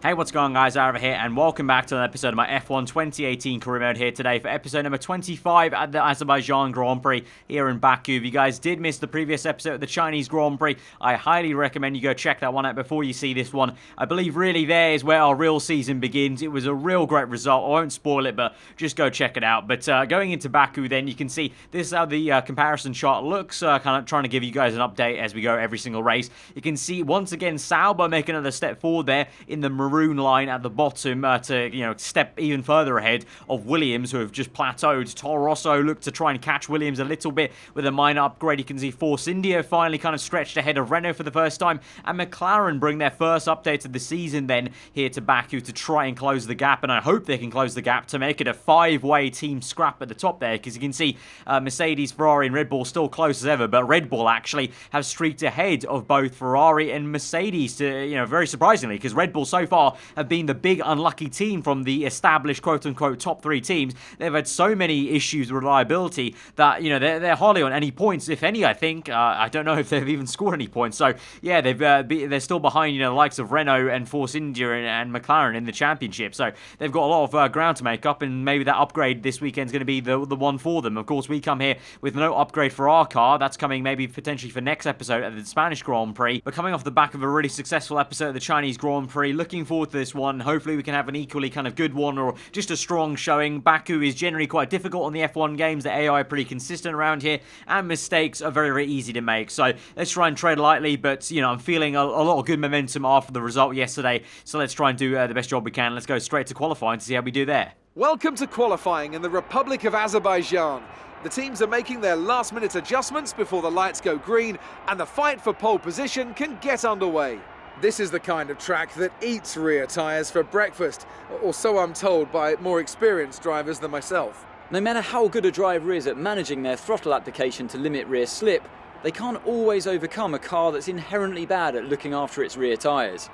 Hey, what's going on, guys? aarava here, and welcome back to an episode of my F1 2018 career mode here today for episode number 25 at the Azerbaijan Grand Prix here in Baku. If you guys did miss the previous episode of the Chinese Grand Prix, I highly recommend you go check that one out before you see this one. I believe really there is where our real season begins. It was a real great result. I won't spoil it, but just go check it out. But going into Baku then, you can see this is how the comparison chart looks, kind of trying to give you guys an update as we go every single race. You can see once again Sauber make another step forward there in the maroon line at the bottom to step even further ahead of Williams, who have just plateaued. Toro Rosso looked to try and catch Williams a little bit with a minor upgrade. You can see Force India finally kind of stretched ahead of Renault for the first time, and McLaren bring their first update of the season then here to Baku to try and close the gap, and I hope they can close the gap to make it a five-way team scrap at the top there, because you can see Mercedes, Ferrari and Red Bull still close as ever, but Red Bull actually have streaked ahead of both Ferrari and Mercedes to, very surprisingly, because Red Bull so far have been the big unlucky team from the established quote-unquote top three teams. They've had so many issues with reliability that, they're hardly on any points, if any, I think. I don't know if they've even scored any points. So, yeah, they're still behind, the likes of Renault and Force India and McLaren in the championship. So, they've got a lot of ground to make up, and maybe that upgrade this weekend is going to be the one for them. Of course, we come here with no upgrade for our car. That's coming maybe potentially for next episode at the Spanish Grand Prix. But coming off the back of a really successful episode of the Chinese Grand Prix, looking forward to this one. Hopefully we can have an equally kind of good one, or just a strong showing. Baku is generally quite difficult on the F1 games. The AI are pretty consistent around here, and mistakes are very, very easy to make. So let's try and tread lightly, but I'm feeling a lot of good momentum after the result yesterday. So let's try and do the best job we can. Let's go straight to qualifying to see how we do there. Welcome to qualifying in the Republic of Azerbaijan. The teams are making their last-minute adjustments before the lights go green, and the fight for pole position can get underway. This is the kind of track that eats rear tyres for breakfast, or so I'm told by more experienced drivers than myself. No matter how good a driver is at managing their throttle application to limit rear slip, they can't always overcome a car that's inherently bad at looking after its rear tyres.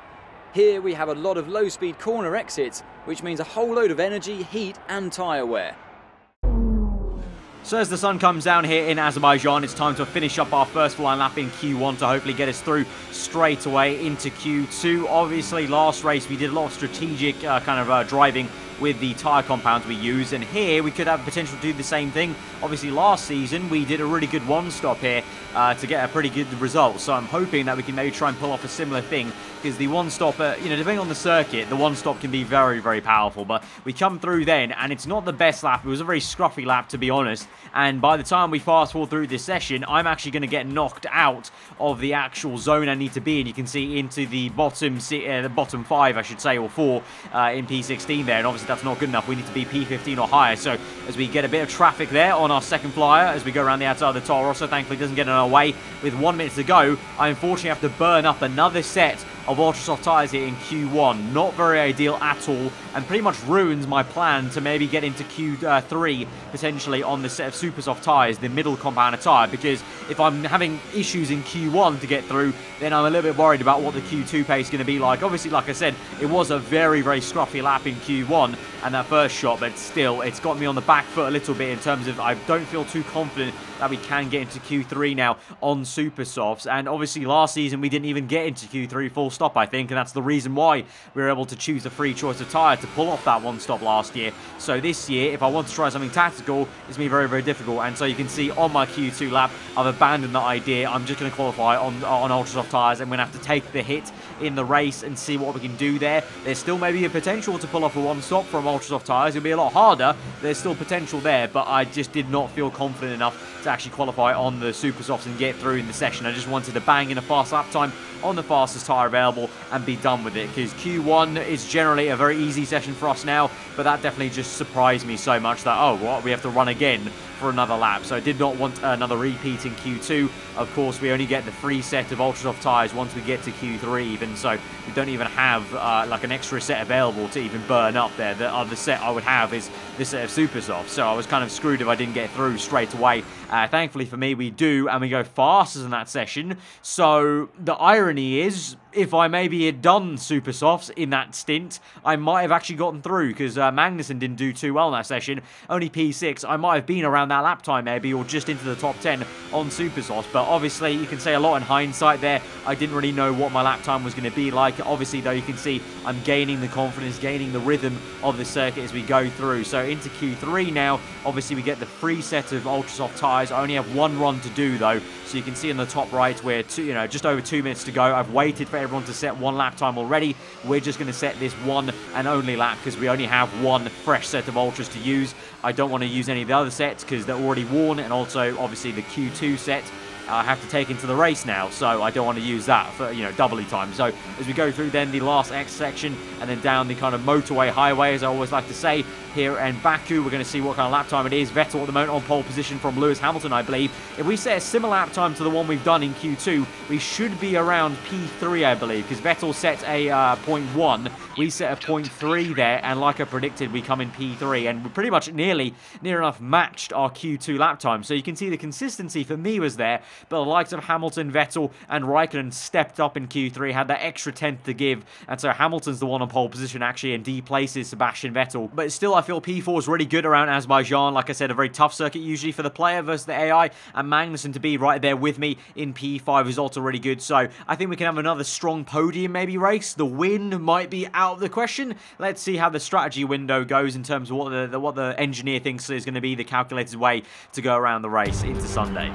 Here we have a lot of low-speed corner exits, which means a whole load of energy, heat and tyre wear. So as the sun comes down here in Azerbaijan, it's time to finish up our first flying lap in Q1 to hopefully get us through straight away into Q2. Obviously, last race we did a lot of strategic driving with the tyre compounds we use, and here we could have potential to do the same thing. Obviously last season we did a really good one stop here to get a pretty good result, so I'm hoping that we can maybe try and pull off a similar thing, because the one stop, depending on the circuit, the one stop can be very, very powerful. But we come through then, and it's not the best lap. It was a very scruffy lap, to be honest, and by the time we fast forward through this session, I'm actually going to get knocked out of the actual zone I need to be in. You can see into the bottom 5, I should say, or 4 in P16 there, and obviously that's not good enough. We need to be P15 or higher. So as we get a bit of traffic there on our second flyer, as we go around the outside of the Toro Rosso, thankfully doesn't get in our way. With 1 minute to go, I unfortunately have to burn up another set of ultra soft tyres here in Q1. Not very ideal at all, and pretty much ruins my plan to maybe get into Q3 potentially on the set of super soft tyres, the middle compound tyre, because if I'm having issues in Q1 to get through, then I'm a little bit worried about what the Q2 pace is going to be like. Obviously, like I said, it was a very, very scruffy lap in Q1 and that first shot, but still, it's got me on the back foot a little bit in terms of I don't feel too confident that we can get into Q3 now on super softs. And obviously last season we didn't even get into Q3 full stop, I think, and that's the reason why we were able to choose a free choice of tyre to pull off that one stop last year. So this year, if I want to try something tactical, it's going to be very, very difficult. And so you can see on my Q2 lap, I've abandoned that idea. I'm just going to qualify on ultra soft tyres, and we're going to have to take the hit in the race and see what we can do there. There's still maybe a potential to pull off a one stop from ultra soft tyres. It'll be a lot harder. There's still potential there, but I just did not feel confident enough to actually qualify on the super softs and get through in the session. I just wanted to bang in a fast lap time on the fastest tyre available and be done with it, because Q1 is generally a very easy session for us now, but that definitely just surprised me so much that, oh, what, we have to run again for another lap. So I did not want another repeat in Q2. Of course, we only get the free set of ultra soft tyres once we get to Q3 even, so we don't even have like an extra set available to even burn up there. The other set I would have is this set of super soft, so I was kind of screwed if I didn't get through straight away. Thankfully for me, we do, and we go faster than that session. So the irony is, if I maybe had done super softs in that stint, I might have actually gotten through, because Magnussen didn't do too well in that session. Only P6. I might have been around around that lap time maybe, or just into the top 10 on Supersofts. But obviously you can say a lot in hindsight there. I didn't really know what my lap time was going to be like. Obviously though, you can see I'm gaining the confidence, gaining the rhythm of the circuit as we go through. So into Q3 now, obviously we get the free set of ultra soft tyres. I only have one run to do though, so you can see in the top right where just over 2 minutes to go. I've waited for everyone to set one lap time already. We're just going to set this one and only lap because we only have one fresh set of ultras to use. I don't want to use any of the other sets because they're already worn, and also obviously the Q2 set I have to take into the race now, so I don't want to use that for, doubly time. So as we go through then the last X section and then down the kind of motorway highway, as I always like to say, here in Baku, we're going to see what kind of lap time it is. Vettel at the moment on pole position from Lewis Hamilton, I believe. If we set a similar lap time to the one we've done in Q2, we should be around P3, I believe, because Vettel set a 0.1, we set a 0.3 there, and like I predicted, we come in P3, and we pretty much near enough matched our Q2 lap time. So you can see the consistency for me was there, but the likes of Hamilton, Vettel, and Raikkonen stepped up in Q3, had that extra tenth to give, and so Hamilton's the one on pole position actually, and deplaces Sebastian Vettel. But still, I feel P4 is really good around Azerbaijan. Like I said, a very tough circuit usually for the player versus the AI, and Magnussen to be right there with me in P5 is also really good. So I think we can have another strong podium maybe race. The win might be out of the question. Let's see how the strategy window goes in terms of what the engineer thinks is going to be the calculated way to go around the race into Sunday.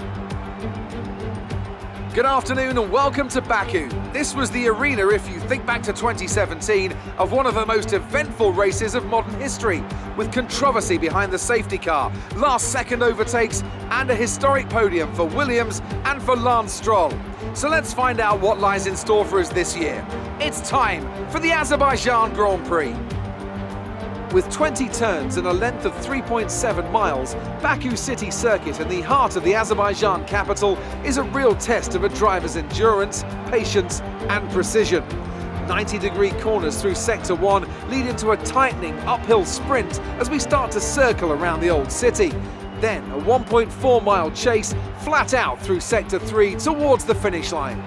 Good afternoon and welcome to Baku. This was the arena, if you think back to 2017, of one of the most eventful races of modern history, with controversy behind the safety car, last-second overtakes, and a historic podium for Williams and for Lance Stroll. So let's find out what lies in store for us this year. It's time for the Azerbaijan Grand Prix. With 20 turns and a length of 3.7 miles, Baku City Circuit in the heart of the Azerbaijan capital is a real test of a driver's endurance, patience and precision. 90-degree corners through Sector 1 lead into a tightening uphill sprint as we start to circle around the old city. Then a 1.4-mile chase flat out through Sector 3 towards the finish line.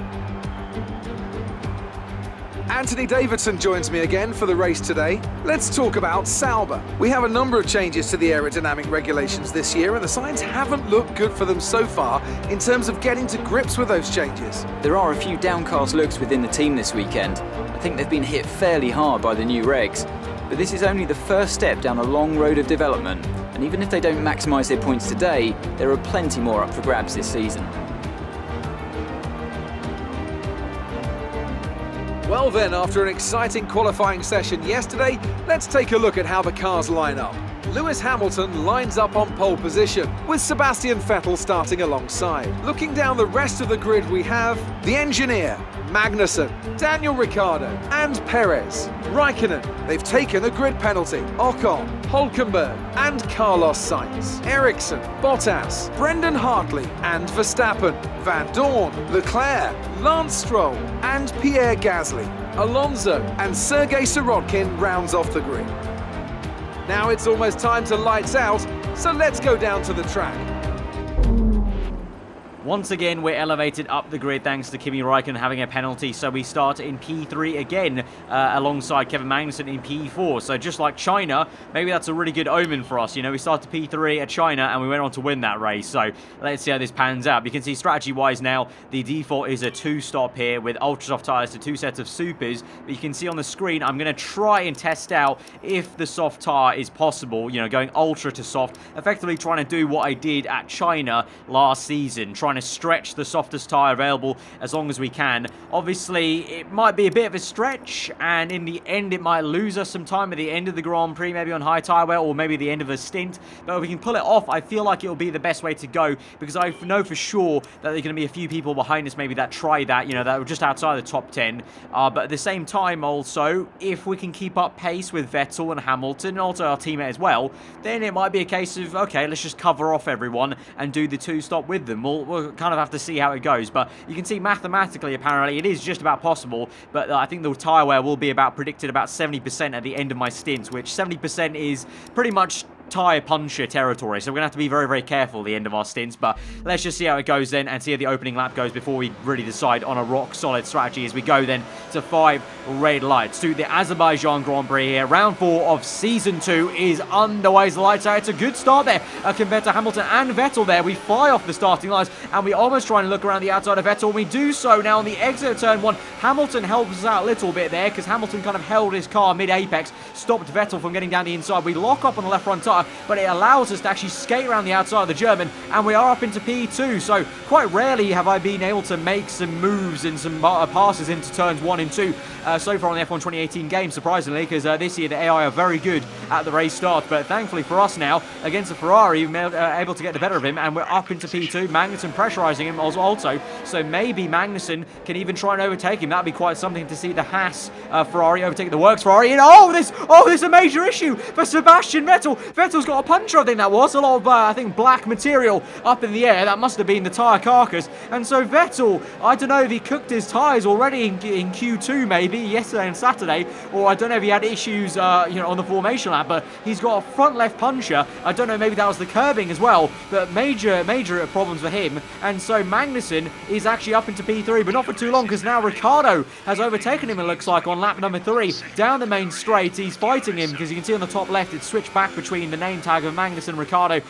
Anthony Davidson joins me again for the race today. Let's talk about Sauber. We have a number of changes to the aerodynamic regulations this year, and the signs haven't looked good for them so far in terms of getting to grips with those changes. There are a few downcast looks within the team this weekend. I think they've been hit fairly hard by the new regs. But this is only the first step down a long road of development, and even if they don't maximise their points today, there are plenty more up for grabs this season. Well then, after an exciting qualifying session yesterday, let's take a look at how the cars line up. Lewis Hamilton lines up on pole position, with Sebastian Vettel starting alongside. Looking down the rest of the grid, we have the engineer, Magnussen, Daniel Ricciardo and Perez. Raikkonen, they've taken a grid penalty. Ocon, Hülkenberg and Carlos Sainz. Ericsson, Bottas, Brendan Hartley and Verstappen. Van Dorn, Leclerc, Lance Stroll and Pierre Gasly. Alonso and Sergei Sirotkin rounds off the grid. Now it's almost time to lights out, so let's go down to the track. Once again, we're elevated up the grid thanks to Kimi Räikkönen having a penalty. So we start in P3 again alongside Kevin Magnussen in P4. So just like China, maybe that's a really good omen for us. We started P3 at China and we went on to win that race. So let's see how this pans out. You can see strategy-wise now, the default is a 2-stop here with ultra-soft tyres to 2 sets of supers. But you can see on the screen, I'm going to try and test out if the soft tyre is possible, going ultra to soft, effectively trying to do what I did at China last season, trying to stretch the softest tyre available as long as we can. Obviously, it might be a bit of a stretch, and in the end, it might lose us some time at the end of the Grand Prix, maybe on high tyre wear, or maybe the end of a stint. But if we can pull it off, I feel like it'll be the best way to go, because I know for sure that there are going to be a few people behind us maybe that try that, that are just outside the top 10. But at the same time, also, if we can keep up pace with Vettel and Hamilton, and also our teammate as well, then it might be a case of, okay, let's just cover off everyone and do the 2-stop with them. We'll kind of have to see how it goes, but you can see mathematically, apparently, it is just about possible, but I think the tyre wear will be predicted about 70% at the end of my stint, which 70% is pretty much tyre puncher territory, so we're going to have to be very, very careful at the end of our stints, but let's just see how it goes then and see how the opening lap goes before we really decide on a rock-solid strategy as we go then to 5 red lights to the Azerbaijan Grand Prix here. Round 4 of Season 2 is underway. The lights out. It's a good start there compared to Hamilton and Vettel there. We fly off the starting lines and we almost try and look around the outside of Vettel. We do so now on the exit of turn 1. Hamilton helps us out a little bit there because Hamilton kind of held his car mid-apex, stopped Vettel from getting down the inside. We lock up on the left front tyre, but it allows us to actually skate around the outside of the German, and we are up into P2. So quite rarely have I been able to make some moves and some passes into turns 1 and 2 so far on the F1 2018 game, surprisingly, because this year the AI are very good at the race start. But thankfully for us now, against the Ferrari, we're able to get the better of him, and we're up into P2. Magnussen pressurising him also, so maybe Magnussen can even try and overtake him. That'd be quite something to see the Haas Ferrari overtake the Works Ferrari. And this is a major issue for Sebastian Vettel. Vettel's got a puncture, I think that was. A lot of, I think, black material up in the air. That must have been the tyre carcass. And so Vettel, I don't know if he cooked his tyres already in Q2 maybe, yesterday and Saturday, or I don't know if he had issues, on the formation lap, but he's got a front left puncher. I don't know, maybe that was the curbing as well, but major problems for him. And so Magnussen is actually up into P3, but not for too long, because now Ricciardo has overtaken him, it looks like, on lap number 3 down the main straight. He's fighting him because you can see on the top left it's switched back between the name tag of Magnussen Ricciardo.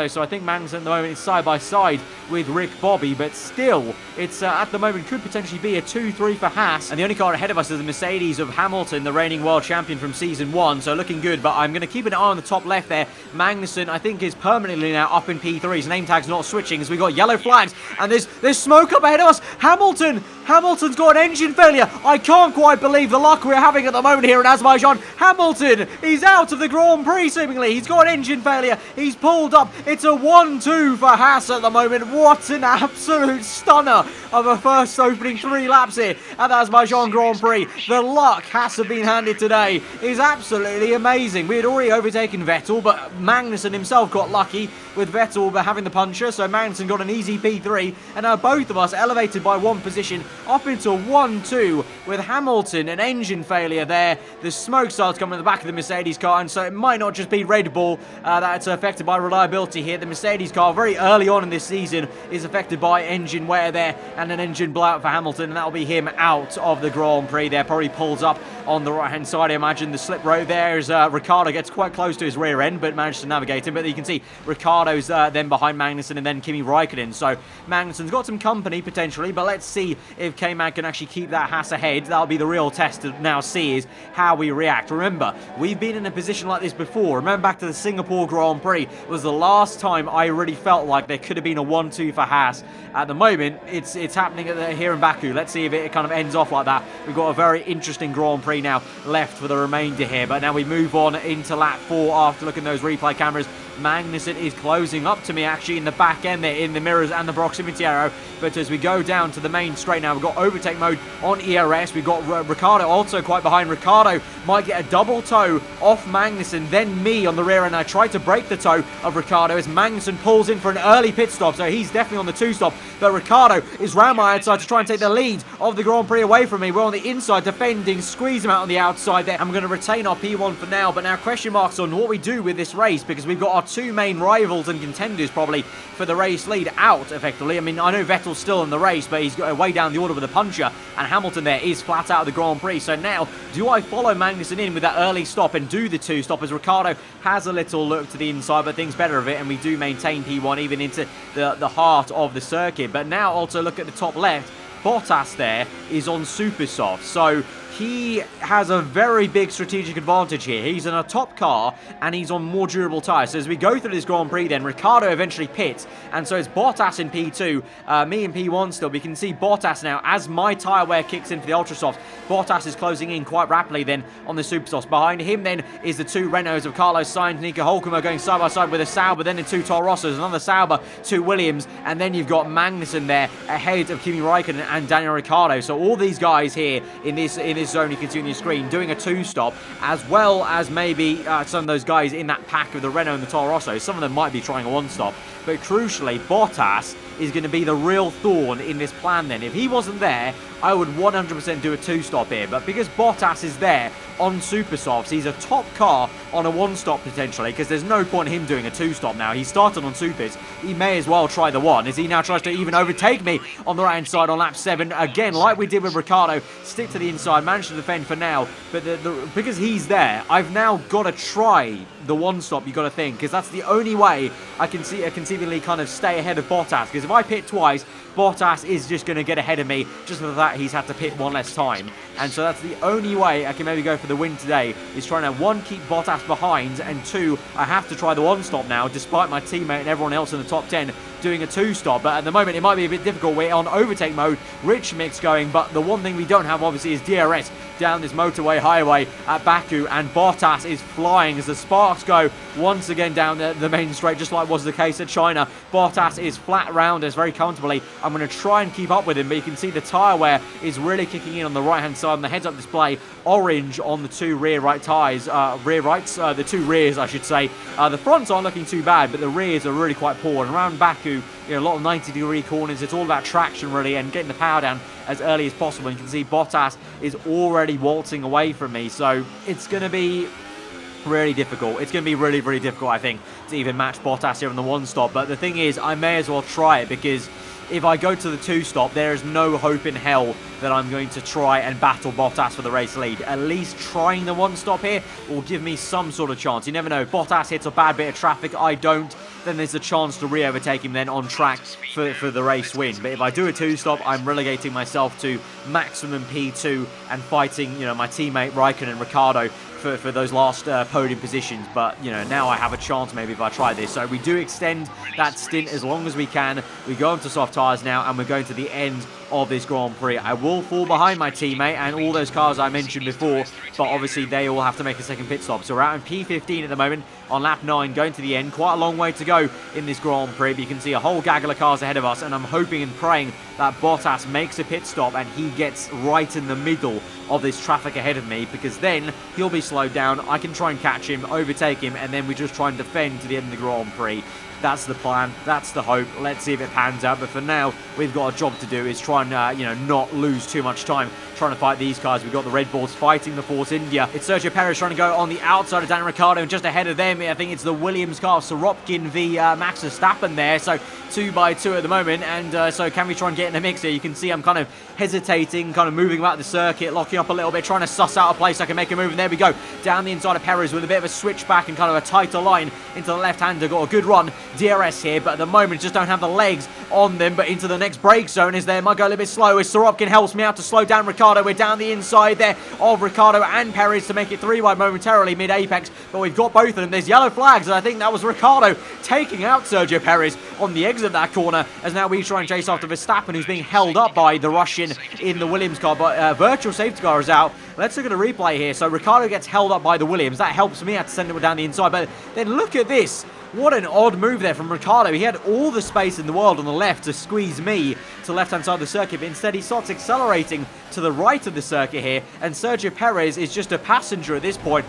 So I think Magnussen at the moment is side by side with Rick Bobby, but still it's at the moment could potentially be a 2-3 for Haas, and the only car ahead of us is the Mercedes of Hamilton, the reigning world champion from season 1, so looking good. But I'm going to keep an eye on the top left there. Magnussen, I think, is permanently now up in P3. His name tag's not switching as we got yellow flags, and there's smoke up ahead of us. Hamilton's got an engine failure. I can't quite believe the luck we're having at the moment here in Azerbaijan. Hamilton, he's out of the Grand Prix seemingly. He's got an engine failure. He's pulled up. It's a 1-2 for Haas at the moment. What an absolute stunner of a first opening 3 laps here at the Azerbaijan Grand Prix. The luck Haas have been handed today is absolutely amazing. We had already overtaken Vettel, but Magnussen himself got lucky with Vettel having the puncher, so Magnussen got an easy P3, and now both of us elevated by 1 position up into 1-2 with Hamilton, an engine failure there. The smoke starts coming in the back of the Mercedes car, and so it might not just be Red Bull that's affected by reliability here. The Mercedes car very early on in this season is affected by engine wear there and an engine blowout for Hamilton, and that'll be him out of the Grand Prix there. Probably pulls up on the right hand side. I imagine the slip road there as Ricciardo gets quite close to his rear end but managed to navigate him. But you can see Ricciardo's then behind Magnussen and then Kimi Raikkonen, so Magnussen's got some company potentially, but let's see if K-Mag can actually keep that Haas ahead. That'll be the real test to now see is how we react. Remember, we've been in a position like this before. Remember back to the Singapore Grand Prix. It was the last time I really felt like there could have been a 1-2 for Haas. At the moment, it's happening here in Baku. Let's see if it kind of ends off like that. We've got a very interesting Grand Prix now left for the remainder here, but now we move on into lap 4 after looking at those replay cameras. Magnussen is closing up to me actually in the back end there, in the mirrors and the proximity arrow. But as we go down to the main straight now, we've got overtake mode on ERS. We've got Ricciardo also quite behind. Ricciardo might get a double toe off Magnussen, then me on the rear end. I tried to break the toe of Ricciardo as Magnussen pulls in for an early pit stop, so he's definitely on the 2-stop. But Ricciardo is round my outside to try and take the lead of the Grand Prix away from me. We're on the inside defending, squeeze him out on the outside there. And we're going to retain our P1 for now, but now question marks on what we do with this race, because we've got our 2 main rivals and contenders probably for the race lead out effectively. I mean, I know Vettel's still in the race, but he's got way down the order with a puncher, and Hamilton there is flat out of the Grand Prix. So now, do I follow Magnussen in with that early stop and do the 2-stop as Ricciardo has a little look to the inside, but thinks better of it, and we do maintain P1 even into the heart of the circuit. But now also look at the top left. Bottas there is on super soft, so he has a very big strategic advantage here. He's in a top car and he's on more durable tyres. So as we go through this Grand Prix then, Ricciardo eventually pits, and so it's Bottas in P2, me in P1 still. We can see Bottas now as my tyre wear kicks in for the ultra softs. Bottas is closing in quite rapidly then on the super softs. Behind him then is the 2 Renaults of Carlos Sainz, Nico Hülkenberg going side by side with a Sauber, then the 2 Toro Rossos, another Sauber, 2 Williams, and then you've got Magnussen there ahead of Kimi Raikkonen and Daniel Ricciardo. So all these guys here in this zone you can see on your screen doing a 2-stop, as well as maybe some of those guys in that pack of the Renault and the Toro Rosso. Some of them might be trying a 1-stop, but crucially Bottas is going to be the real thorn in this plan then. If he wasn't there, I would 100% do a 2-stop here, but because Bottas is there on super softs. He's a top car on a one-stop potentially, because there's no point in him doing a two-stop now. He started on supers. He may as well try the one, as he now tries to even overtake me on the right-hand side on lap 7. Again, like we did with Ricciardo, stick to the inside, manage to defend for now. But because he's there, I've now got to try the one-stop, you got to think, because that's the only way I can conceivably kind of stay ahead of Bottas. Because if I pit twice, Bottas is just going to get ahead of me, just for that he's had to pit one less time. And so that's the only way I can maybe go for the win today, is trying to, 1, keep Bottas behind, and 2, I have to try the one-stop now, despite my teammate and everyone else in the top 10 doing a two-stop. But at the moment, it might be a bit difficult. We're on overtake mode, rich mix going, but the one thing we don't have, obviously, is DRS down this motorway highway at Baku, and Bottas is flying as the sparks go once again down the main straight, just like was the case at China. Bottas is flat around us very comfortably. I'm going to try and keep up with him, but you can see the tyre wear is really kicking in on the right-hand side, and the heads-up display orange on the 2 rear right tyres, the 2 rears, I should say. The fronts aren't looking too bad, but the rears are really quite poor. And around Baku, a lot of 90-degree corners. It's all about traction, really, and getting the power down as early as possible. And you can see Bottas is already waltzing away from me, so it's going to be really difficult. It's going to be really, really difficult, I think, to even match Bottas here on the one-stop. But the thing is, I may as well try it, because if I go to the two-stop, there is no hope in hell that I'm going to try and battle Bottas for the race lead. At least trying the one-stop here will give me some sort of chance. You never know. If Bottas hits a bad bit of traffic, I don't, then there's a chance to re-overtake him then on track for the race win. But if I do a two-stop, I'm relegating myself to maximum P2 and fighting, my teammate Raikkonen and Ricciardo for those last podium positions. But, now I have a chance maybe if I try this. So we do extend that stint as long as we can. We go into soft tyres now, and we're going to the end of this Grand Prix. I will fall behind my teammate and all those cars I mentioned before, but obviously they all have to make a second pit stop. So we're out in P15 at the moment on lap 9, going to the end. Quite a long way to go in this Grand Prix, but you can see a whole gaggle of cars ahead of us, and I'm hoping and praying that Bottas makes a pit stop and he gets right in the middle of this traffic ahead of me, because then he'll be slowed down. I can try and catch him, overtake him, and then we just try and defend to the end of the Grand Prix. That's the plan. That's the hope. Let's see if it pans out. But for now, we've got a job to do, is try and, not lose too much time trying to fight these cars. We've got the Red Bulls fighting the Force India. It's Sergio Perez trying to go on the outside of Daniel Ricciardo, and just ahead of them, I think it's the Williams car, Sorokin v Max Verstappen there. So 2 by 2 at the moment, and so can we try and get in the mix here? You can see I'm kind of hesitating, kind of moving about the circuit, locking up a little bit, trying to suss out a place I can make a move, and there we go. Down the inside of Perez with a bit of a switchback and kind of a tighter line into the left-hander. Got a good run. DRS here, but at the moment just don't have the legs on them, but into the next brake zone is there. Might go a little bit slow as Sorokin helps me out to slow down Ricciardo. We're down the inside there of Ricciardo and Perez to make it 3 wide momentarily mid-apex, but we've got both of them. There's yellow flags, and I think that was Ricciardo taking out Sergio Perez on the exit of that corner, as now we try and chase after Verstappen, who's being held up by the Russian in the Williams car, but virtual safety car is out. Let's look at a replay here. So Ricciardo gets held up by the Williams. That helps me out to send him down the inside, but then look at this. What an odd move there from Ricciardo. He had all the space in the world on the left to squeeze me to the left-hand side of the circuit, but instead he starts accelerating to the right of the circuit here, and Sergio Perez is just a passenger at this point.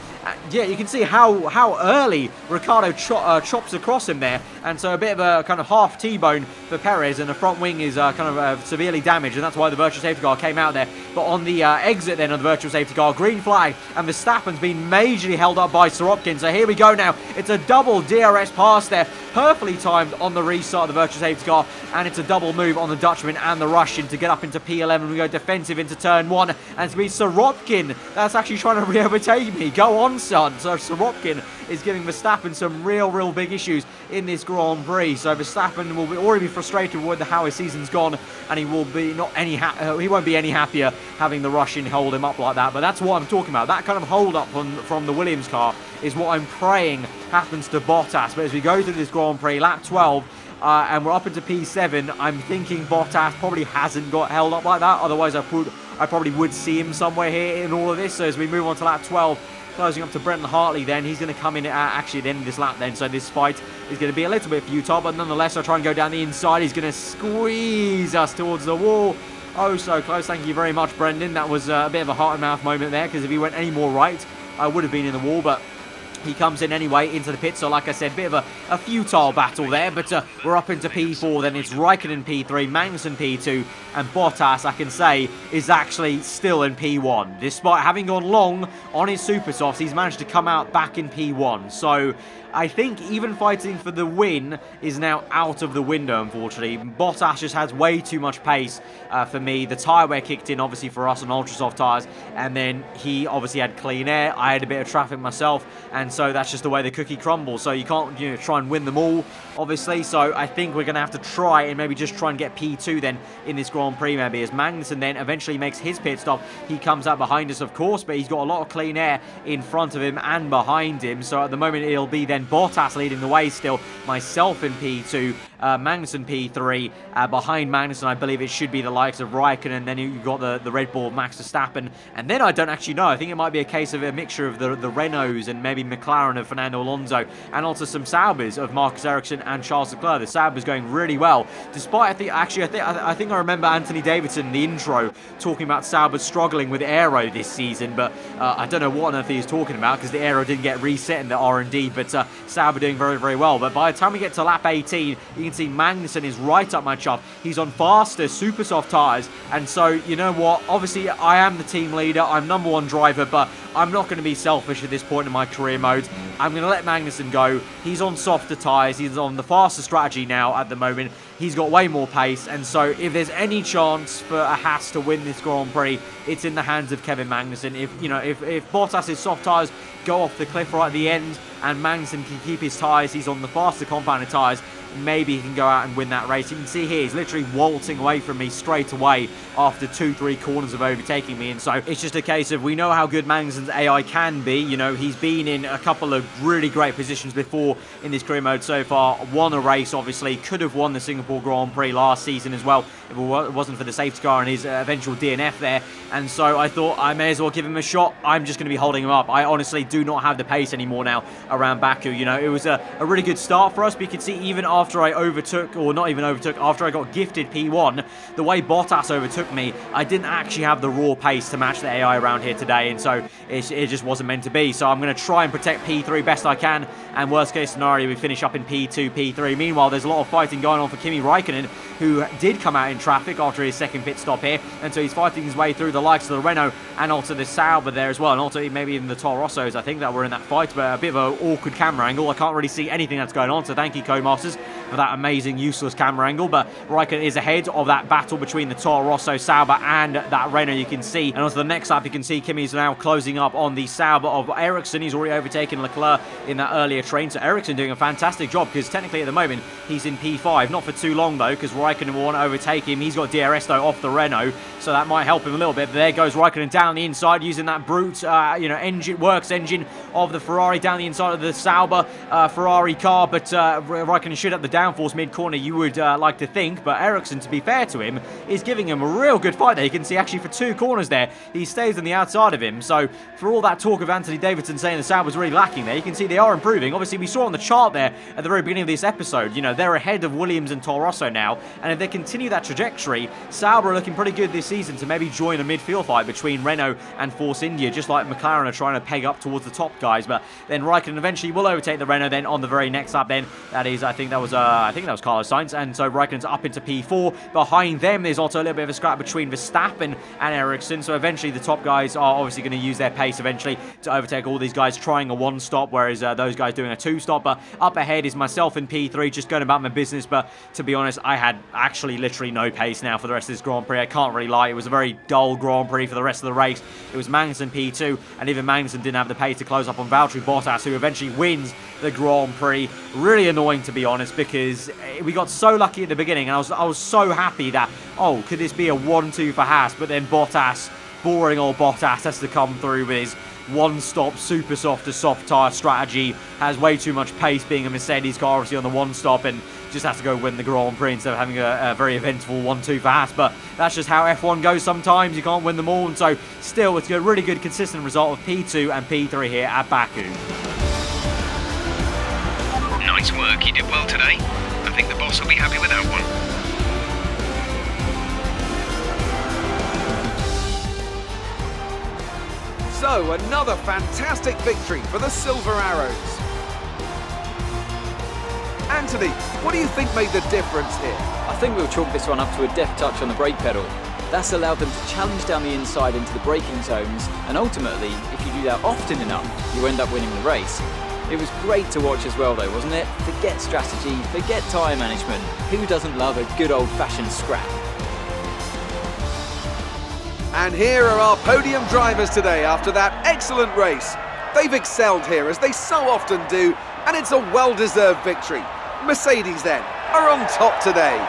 Yeah, you can see how early Ricciardo chops across him there, and so a bit of a kind of half T-bone for Perez, and the front wing is kind of severely damaged, and that's why the virtual safety car came out there. But on the exit then of the virtual safety car, green flag, and Verstappen's been majorly held up by Sorokin. So here we go now. It's a double DRS pass there, perfectly timed on the restart of the virtual safety car, and it's a double move on the Dutchman and the Russian to get up into P11. We go defensive into turn 1, and it's be Sorokin that's actually trying to re-overtake me. Go on, son. So Sorokin is giving Verstappen some real big issues in this Grand Prix. So Verstappen will already be frustrated with how his season's gone, and he will be he won't be any happier having the Russian hold him up like that. But that's what I'm talking about. That kind of hold up from the Williams car is what I'm praying happens to Bottas. But as we go through this Grand Prix, lap 12, and we're up into P7, I'm thinking Bottas probably hasn't got held up like that. Otherwise, I probably would see him somewhere here in all of this. So as we move on to lap 12, closing up to Brenton Hartley, then he's going to come in actually at the end of this lap then. So this fight is going to be a little bit futile, but nonetheless, I'll try and go down the inside. He's going to squeeze us towards the wall. Oh, so close. Thank you very much, Brendan. That was a bit of a heart and mouth moment there, because if he went any more right, I would have been in the wall, but He comes in anyway into the pit, so like I said, bit of a futile battle there, but we're up into P4, then it's Raikkonen P3, Magnussen P2, and Bottas, I can say, is actually still in P1. Despite having gone long on his super softs, he's managed to come out back in P1, so I think even fighting for the win is now out of the window, unfortunately. Bottas just has way too much pace for me. The tyre wear kicked in, obviously, for us on ultra soft tyres, and then he obviously had clean air. I had a bit of traffic myself, and so that's just the way the cookie crumbles. So you can't, try and win them all, obviously. So I think we're going to have to try and maybe just try and get P2 then in this Grand Prix, maybe, as Magnussen then eventually makes his pit stop. He comes out behind us, of course, but he's got a lot of clean air in front of him and behind him. So at the moment, it'll be then Bottas leading the way still, myself in P2, Magnussen P3, behind Magnussen I believe it should be the likes of Raikkonen, and then you've got the Red Bull Max Verstappen, and then I don't actually know, I think it might be a case of a mixture of the Renaults and maybe McLaren of Fernando Alonso, and also some Saubers of Marcus Ericsson and Charles Leclerc. The Saubers going really well, despite I think I remember Anthony Davidson in the intro talking about Sauber struggling with aero this season, but I don't know what on earth he's talking about, because the aero didn't get reset in the R&D, but Sauber doing very, very well. But by the time we get to lap 18, you can see Magnussen is right up my chuff. He's on faster, super soft tyres, and so, you know what, obviously I am the team leader, I'm number one driver, but I'm not going to be selfish at this point in my career mode. I'm going to let Magnussen go. He's on softer tyres, he's on the faster strategy now at the moment. He's got way more pace, and so if there's any chance for a Haas to win this Grand Prix, it's in the hands of Kevin Magnussen. If Bottas' soft tyres go off the cliff right at the end, and Magnussen can keep his tyres, he's on the faster compounded tyres, maybe he can go out and win that race. You can see here, he's literally waltzing away from me straight away after 2-3 corners of overtaking me, and so it's just a case of, we know how good Magnussen's AI can be. He's been in a couple of really great positions before in this career mode so far, won a race obviously, could have won the Singapore Grand Prix last season as well if it wasn't for the safety car and his eventual DNF there, and so I thought I may as well give him a shot. I'm just going to be holding him up. I honestly do not have the pace anymore now around Baku. It was a really good start for us, but you could see even after I overtook, or not even overtook, after I got gifted P1, the way Bottas overtook me, I didn't actually have the raw pace to match the AI around here today, and so it just wasn't meant to be. So I'm going to try and protect P3 best I can, and worst case scenario, we finish up in P2, P3. Meanwhile, there's a lot of fighting going on for Kimi Raikkonen, who did come out in traffic after his second pit stop here, and so he's fighting his way through the likes of the Renault and also the Sauber there as well, and also maybe even the Toro Rossos, I think, that were in that fight, but a bit of an awkward camera angle. I can't really see anything that's going on, so thank you, Codemasters, for that amazing, useless camera angle. But Raikkonen is ahead of that battle between the Toro Rosso, Sauber, and that Renault, you can see. And onto the next lap, you can see Kimi's now closing up on the Sauber of Ericsson. He's already overtaken Leclerc in that earlier train, so Ericsson doing a fantastic job, because technically at the moment he's in P5. Not for too long though, because Raikkonen will want to overtake him. He's got DRS though off the Renault, so that might help him a little bit. But there goes Raikkonen down the inside, using that brute engine of the Ferrari down the inside of the Sauber Ferrari car. But Raikkonen should have the downforce mid-corner, you would like to think, but Ericsson, to be fair to him, is giving him a real good fight there. You can see actually for 2 corners there, he stays on the outside of him. So for all that talk of Anthony Davidson saying the Sauber was really lacking there, you can see they are improving. Obviously, we saw on the chart there at the very beginning of this episode, they're ahead of Williams and Toro Rosso now, and if they continue that trajectory, Sauber are looking pretty good this season to maybe join a midfield fight between Renault and Force India, just like McLaren are trying to peg up towards the top guys. But then Raikkonen eventually will overtake the Renault then on the very next lap. Then that is, I think that was Carlos Sainz, and so Raikkonen's up into P4. Behind them, there's also a little bit of a scrap between Verstappen and Ericsson. So eventually, the top guys are obviously going to use their pace eventually to overtake all these guys trying a 1-stop, whereas those guys doing a 2-stop. But up ahead is myself in P3, just going about my business. But to be honest, I had actually literally no pace now for the rest of this Grand Prix. I can't really lie. It was a very dull Grand Prix for the rest of the race. It was Magnussen P2, and even Magnussen didn't have the pace to close up on Valtteri Bottas, who eventually wins the Grand Prix. Really annoying, to be honest, because we got so lucky at the beginning, and I was so happy that, oh, could this be a 1-2 for Haas? But then Bottas, boring old Bottas, has to come through with his 1-stop super soft to soft tyre strategy, has way too much pace being a Mercedes car obviously on the 1-stop, and just has to go win the Grand Prix instead of having a very eventful 1-2 for Haas. But that's just how F1 goes sometimes. You can't win them all, and so still it's a really good consistent result of P2 and P3 here at Baku. Nice work, you did well today. I think the boss will be happy with that one. So, another fantastic victory for the Silver Arrows. Anthony, what do you think made the difference here? I think we'll chalk this one up to a deft touch on the brake pedal. That's allowed them to challenge down the inside into the braking zones, and ultimately, if you do that often enough, you end up winning the race. It was great to watch as well though, wasn't it? Forget strategy, forget tyre management. Who doesn't love a good old-fashioned scrap? And here are our podium drivers today after that excellent race. They've excelled here, as they so often do, and it's a well-deserved victory. Mercedes, then, are on top today.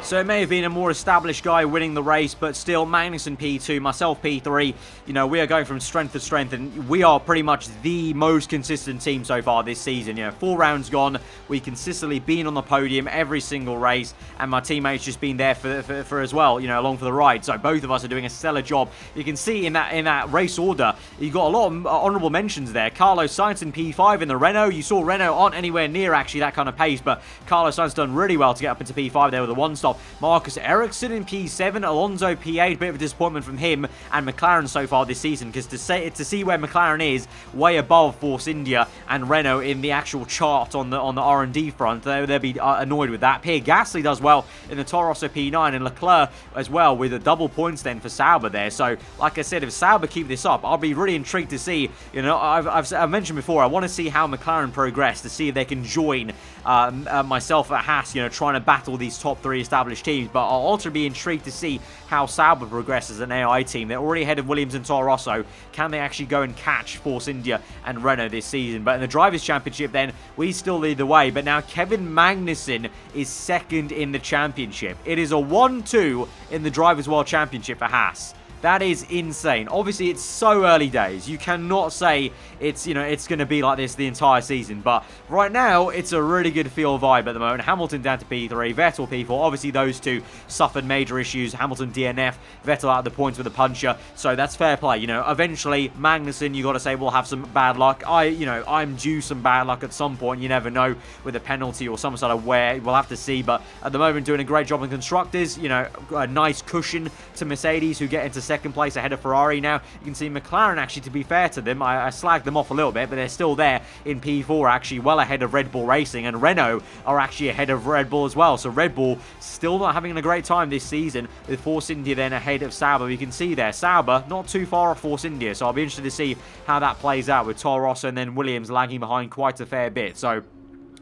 So it may have been a more established guy winning the race, but still, Magnussen P2, myself P3, you know, we are going from strength to strength, and we are pretty much the most consistent team so far this season. You know, 4 rounds gone, we consistently been on the podium every single race, and my teammates just been there for as well, you know, along for the ride. So both of us are doing a stellar job. You can see in that race order, you got a lot of honourable mentions there. Carlos Sainz in P5 in the Renault. You saw Renault aren't anywhere near actually that kind of pace, but Carlos Sainz done really well to get up into P5 there with a 1-stop. Marcus Ericsson in P7, Alonso P8, bit of a disappointment from him and McLaren so far this season, because to see where McLaren is way above Force India and Renault in the actual chart on the R&D front, they'll be annoyed with that. Pierre Gasly does well in the Toro Rosso P9, and Leclerc as well with a double points then for Sauber there. So like I said, if Sauber keep this up, I'll be really intrigued to see, you know, I've mentioned before, I want to see how McLaren progress, to see if they can join myself at Haas, you know, trying to battle these top 3 established teams. But I'll also be intrigued to see how Sauber progresses as an AI team. They're already ahead of Williams and Toro Rosso. Can they actually go and catch Force India and Renault this season? But in the Drivers' Championship then, we still lead the way. But now Kevin Magnussen is second in the championship. It is a 1-2 in the Drivers' World Championship for Haas. That is insane. Obviously, it's so early days. You cannot say it's, you know, it's going to be like this the entire season. But right now, it's a really good feel vibe at the moment. Hamilton down to P3, Vettel P4. Obviously, those two suffered major issues. Hamilton DNF, Vettel out of the points with a puncher. So that's fair play. You know, eventually, Magnussen, you got to say, will have some bad luck. I'm due some bad luck at some point. You never know, with a penalty or some sort of wear. We'll have to see. But at the moment, doing a great job in constructors. You know, a nice cushion to Mercedes, who get into second place ahead of Ferrari. Now you can see McLaren, actually, to be fair to them, I slagged them off a little bit, but they're still there in P4, actually well ahead of Red Bull Racing, and Renault are actually ahead of Red Bull as well. So Red Bull still not having a great time this season, with Force India then ahead of Sauber. You can see there, Sauber not too far off Force India, so I'll be interested to see how that plays out, with Toro Rosso and then Williams lagging behind quite a fair bit. So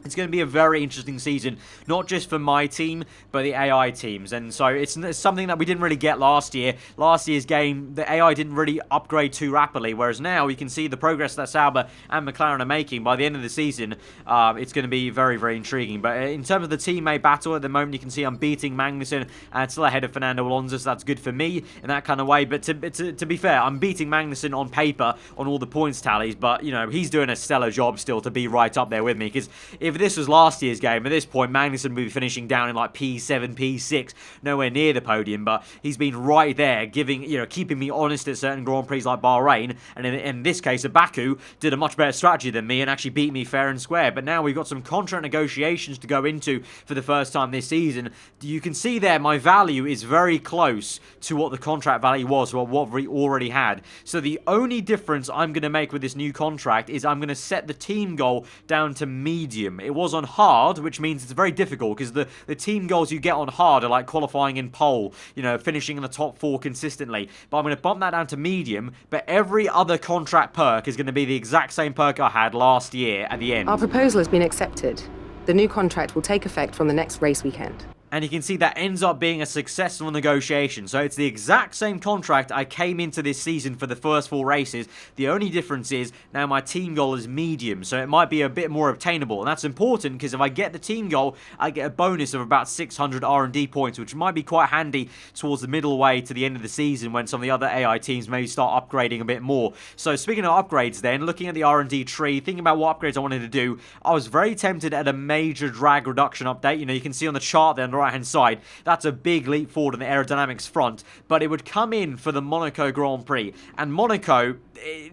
it's going to be a very interesting season, not just for my team, but the AI teams. And so it's something that we didn't really get last year. Last year's game, the AI didn't really upgrade too rapidly, whereas now we can see the progress that Sauber and McLaren are making. By the end of the season, it's going to be very, very intriguing. But in terms of the teammate battle, at the moment, you can see I'm beating Magnussen and still ahead of Fernando Alonso, so that's good for me in that kind of way. But to be fair, I'm beating Magnussen on paper on all the points tallies, but, you know, he's doing a stellar job still to be right up there with me, because if this was last year's game, at this point, Magnussen would be finishing down in like P7, P6, nowhere near the podium, but he's been right there, keeping me honest at certain Grand Prix like Bahrain, and in this case, BAKU did a much better strategy than me and actually beat me fair and square. But now we've got some contract negotiations to go into for the first time this season. You can see there, my value is very close to what the contract value was, or what we already had. So the only difference I'm going to make with this new contract is I'm going to set the team goal down to medium. It was on hard, which means it's very difficult, because the team goals you get on hard are like qualifying in pole, you know, finishing in the top 4 consistently. But I'm going to bump that down to medium, but every other contract perk is going to be the exact same perk I had last year at the end. Our proposal has been accepted. The new contract will take effect from the next race weekend. And you can see that ends up being a successful negotiation. So it's the exact same contract I came into this season for the first 4 races. The only difference is now my team goal is medium, so it might be a bit more obtainable. And that's important, because if I get the team goal, I get a bonus of about 600 R&D points, which might be quite handy towards the middle way to the end of the season, when some of the other AI teams may start upgrading a bit more. So speaking of upgrades then, looking at the R&D tree, thinking about what upgrades I wanted to do, I was very tempted at a major drag reduction update. You know, you can see on the chart there, right-hand side. That's a big leap forward in the aerodynamics front, but it would come in for the Monaco Grand Prix. And Monaco,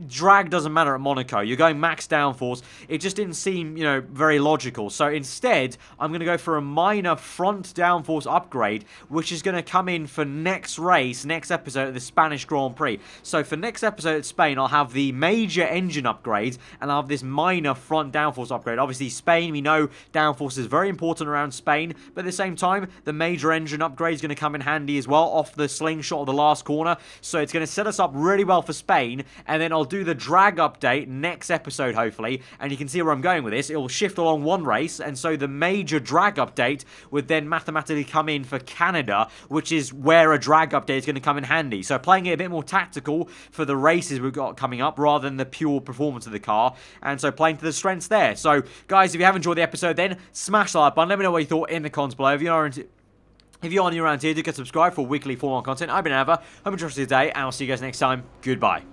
drag doesn't matter at Monaco. You're going max downforce. It just didn't seem, very logical. So instead, I'm going to go for a minor front downforce upgrade, which is going to come in for next race, next episode of the Spanish Grand Prix. So for next episode at Spain, I'll have the major engine upgrade, and I'll have this minor front downforce upgrade. Obviously, Spain, we know downforce is very important around Spain, but at the same time, the major engine upgrade is going to come in handy as well off the slingshot of the last corner. So it's going to set us up really well for Spain, and then I'll do the drag update next episode, hopefully, and you can see where I'm going with this. It will shift along one race, and so the major drag update would then mathematically come in for Canada, which is where a drag update is going to come in handy. So playing it a bit more tactical for the races we've got coming up rather than the pure performance of the car, and so playing to the strengths there. So guys, if you have enjoyed the episode, then smash the like button. Let me know what you thought in the comments below. If you're new around here, do get subscribed for weekly Formula 1 content. I've been Ava. Hope you enjoyed today, and I'll see you guys next time. Goodbye.